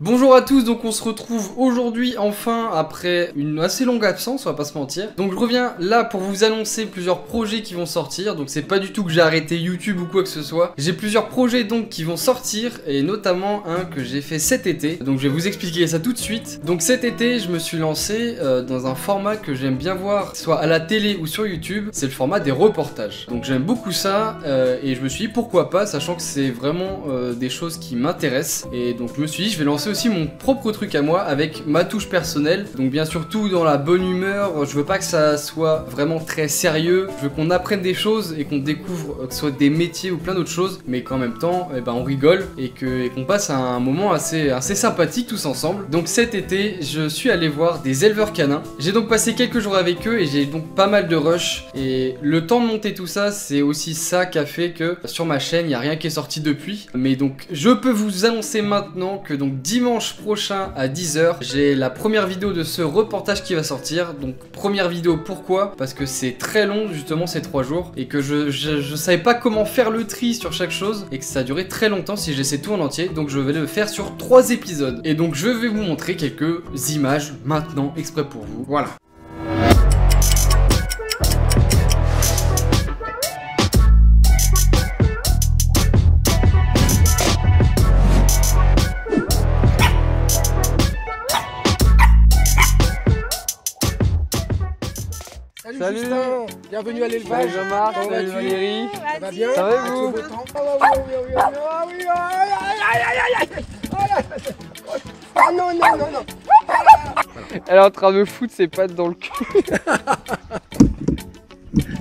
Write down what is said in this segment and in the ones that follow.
Bonjour à tous, donc on se retrouve aujourd'hui enfin après une assez longue absence, on va pas se mentir. Donc je reviens là pour vous annoncer plusieurs projets qui vont sortir, donc c'est pas du tout que j'ai arrêté YouTube ou quoi que ce soit. J'ai plusieurs projets donc qui vont sortir et notamment un que j'ai fait cet été, donc je vais vous expliquer ça tout de suite. Donc cet été je me suis lancé dans un format que j'aime bien voir, soit à la télé ou sur YouTube, c'est le format des reportages. Donc j'aime beaucoup ça et je me suis dit pourquoi pas, sachant que c'est vraiment des choses qui m'intéressent. Et donc je me suis dit je vais lancer aussi mon propre truc à moi avec ma touche personnelle, donc bien sûr tout dans la bonne humeur. Je veux pas que ça soit vraiment très sérieux, je veux qu'on apprenne des choses et qu'on découvre que ce soit des métiers ou plein d'autres choses, mais qu'en même temps on rigole et qu'on passe un moment assez sympathique tous ensemble. Donc cet été je suis allé voir des éleveurs canins, j'ai donc passé quelques jours avec eux et j'ai donc pas mal de rush, et le temps de monter tout ça c'est aussi ça qui a fait que sur ma chaîne il n'y a rien qui est sorti depuis. Mais donc je peux vous annoncer maintenant que donc dimanche prochain à 10 h j'ai la première vidéo de ce reportage qui va sortir. Donc première vidéo, pourquoi? Parce que c'est très long justement ces 3 jours et que je savais pas comment faire le tri sur chaque chose et que ça a duré très longtemps si j'essaie tout en entier. Donc je vais le faire sur 3 épisodes et donc je vais vous montrer quelques images maintenant exprès pour vous. Voilà. Salut Justin, bienvenue à l'élevage. Salut Jean-Marc, salut Valérie. Ça va bien? Ça va et vous? Ah non, non, non, non. Elle est en train de me foutre ses pattes dans le cul.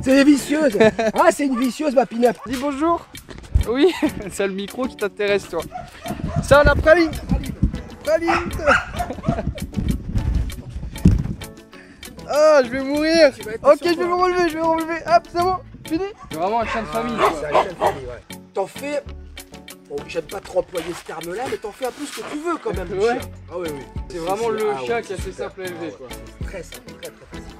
C'est des vicieuses. Ah, c'est une vicieuse ma pin-up. Dis bonjour. Oui, c'est le micro qui t'intéresse toi. Ça la praline. Praline. Ah, je vais mourir. Ok, je vais me relever, Hop, c'est bon, fini. C'est vraiment un chien de famille. C'est un chien de famille, ouais. T'en fais... Bon, j'aime pas trop employer ce terme-là, mais t'en fais un peu ce que tu veux quand même, le chien. Ah oui, oui. C'est vraiment le chien qui est assez simple à élever, quoi. Très simple, très facile.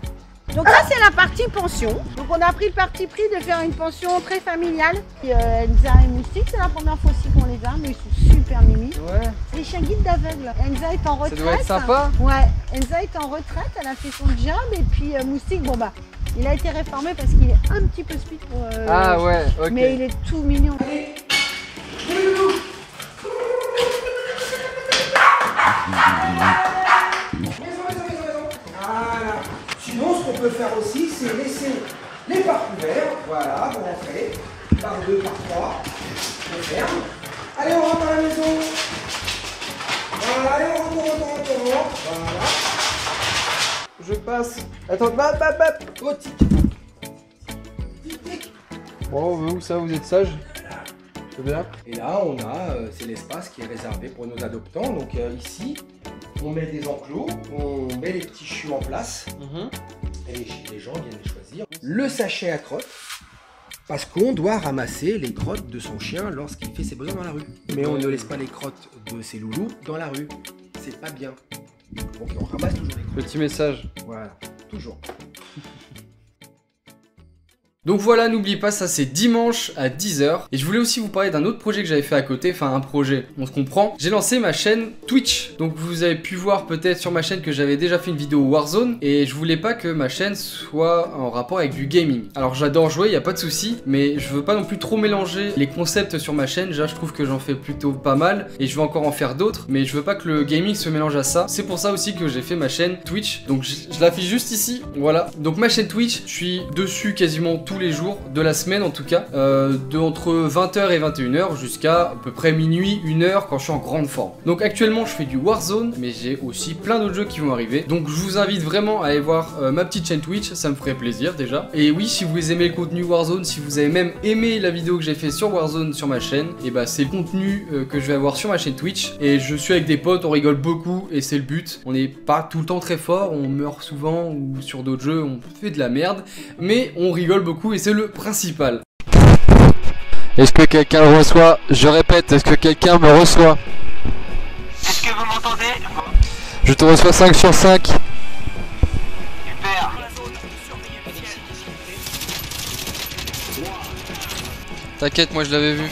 Donc là c'est la partie pension. Donc on a pris le parti pris de faire une pension très familiale. Enza et Moustique, c'est la première fois aussi qu'on les a, mais ils sont super mimi. Ouais. C'est les chiens guides d'aveugle. Enza est en retraite. Ça doit être sympa. Ouais, Enza est en retraite, elle a fait son job, et puis Moustique, bon bah, il a été réformé parce qu'il est un petit peu speed pour... ah ouais, ok. Mais il est tout mignon. Voilà. Sinon, ce qu'on peut faire aussi, c'est laisser les parts ouverts. Voilà, vous rentrez. Par 2, par 3. On ferme. Allez, on rentre dans la maison. Voilà, allez, on rentre. Voilà. Je passe. Attends, bap. Oh, tic. Tic. Bon, vous ça, vous êtes sage? C'est bien. Et là, on a, c'est l'espace qui est réservé pour nos adoptants. Donc ici, on met des enclos, on met les petits chiots en place. Et les gens viennent les choisir. Le sachet à crottes, parce qu'on doit ramasser les crottes de son chien lorsqu'il fait ses besoins dans la rue. Mais on ne laisse pas les crottes de ses loulous dans la rue. C'est pas bien. Donc on ramasse toujours les crottes. Petit message. Voilà, toujours. Donc voilà, n'oubliez pas, ça c'est dimanche à 10 h. Et je voulais aussi vous parler d'un autre projet que j'avais fait à côté, enfin un projet, on se comprend. J'ai lancé ma chaîne Twitch. Donc vous avez pu voir peut-être sur ma chaîne que j'avais déjà fait une vidéo Warzone. Et je voulais pas que ma chaîne soit en rapport avec du gaming. Alors j'adore jouer, y a pas de souci, mais je veux pas non plus trop mélanger les concepts sur ma chaîne. Déjà je trouve que j'en fais plutôt pas mal et je vais encore en faire d'autres. Mais je veux pas que le gaming se mélange à ça. C'est pour ça aussi que j'ai fait ma chaîne Twitch. Donc je l'affiche juste ici, voilà. Donc ma chaîne Twitch, je suis dessus quasiment tous les jours de la semaine en tout cas, entre 20 h et 21 h jusqu'à à peu près minuit, 1 h quand je suis en grande forme. Donc actuellement je fais du Warzone, mais j'ai aussi plein d'autres jeux qui vont arriver. Donc je vous invite vraiment à aller voir ma petite chaîne Twitch, ça me ferait plaisir déjà. Et oui, si vous aimez le contenu Warzone, si vous avez même aimé la vidéo que j'ai fait sur Warzone sur ma chaîne, et bah c'est le contenu que je vais avoir sur ma chaîne Twitch. Et je suis avec des potes, on rigole beaucoup et c'est le but. On n'est pas tout le temps très fort, on meurt souvent ou sur d'autres jeux on fait de la merde, mais on rigole beaucoup et c'est le principal. Est-ce que quelqu'un me reçoit? Je répète, est-ce que quelqu'un me reçoit? Est-ce que vous m'entendez? Je te reçois 5 sur 5. Super. T'inquiète, moi je l'avais vu.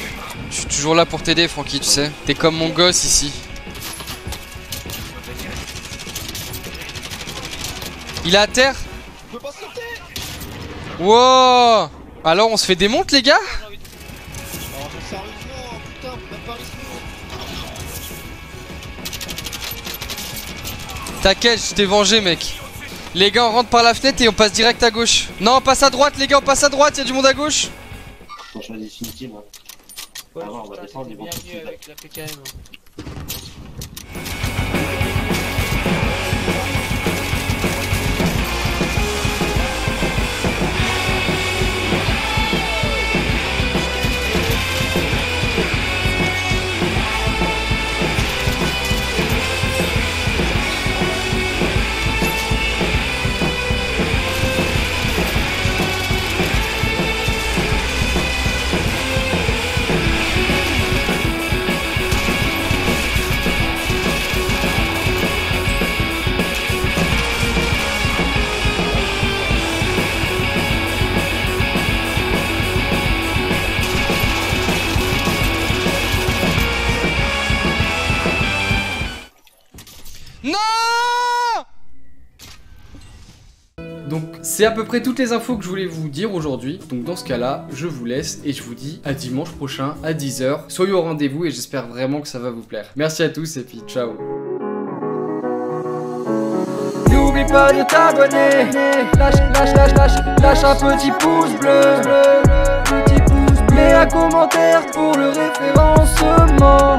Je suis toujours là pour t'aider, Francky, tu sais. T'es comme mon gosse ici. Il est à terre. Je peux pas sauter. Wow. Alors on se fait démonte les gars. Oh, mais sérieusement, putain, même pas risqué. T'inquiète, je t'ai vengé mec. Les gars on rentre par la fenêtre et on passe direct à gauche. Non on passe à droite les gars, on passe à droite, y'a du monde à gauche. On change définitive. Hein. Ouais, on va descendre, ils vont tout de suite. avec la PKM. Non. Donc c'est à peu près toutes les infos que je voulais vous dire aujourd'hui. Donc dans ce cas là, je vous laisse et je vous dis à dimanche prochain à 10 h. Soyez au rendez-vous et j'espère vraiment que ça va vous plaire. Merci à tous et puis ciao. N'oublie pas de t'abonner. Lâche un petit pouce bleu. Mets un commentaire pour le référencement.